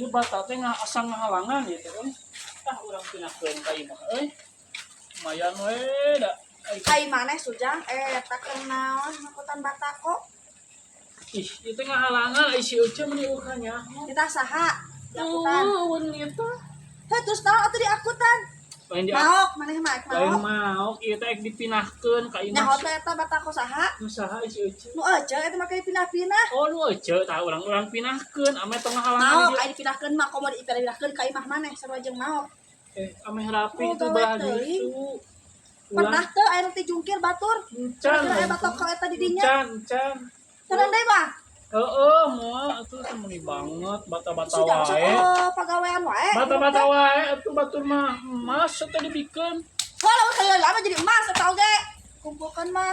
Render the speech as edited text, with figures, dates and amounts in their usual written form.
Di bata teh asal ngahalangan gitu kan. Tah urang pinahkeun ka imah euy. Lumayan we da. Ai maneh Sujang eta kenaon ngakutan batako. Ih, itu ngahalangan si Uce meni ukanya. Kita saha? Akutan. Mun gitu. Heh terus naon atuh diakutan? Lain di Maok maneh mah lain maok. mau ieu teh dipinahkeun ka imah. Nyaho teh eta batako saha? Usaha si Uce. Nu ece eta mah kayak pindah-pindah. Oh, nu Uce tah urang pinahkeun ame tong ngahalangan Maok dia. ai dipindahkeun mah komo dipindahkeun ka imah maneh sarua jeung maok. Ame rapi Oh, itu gawe belah teuing. gitu. Pernah teu aya nu teh jungkir batur. Encan. Aya batako eta di dinya. Encan. Sareng deui mah. Heeh, moal atuh temeni banget bata-bata Sudah wae. pagawean wae. Bata-bata wae atuh batur mah emas eta dibikeun. Walau saya lama jadi emas atau ge kumpulkan mah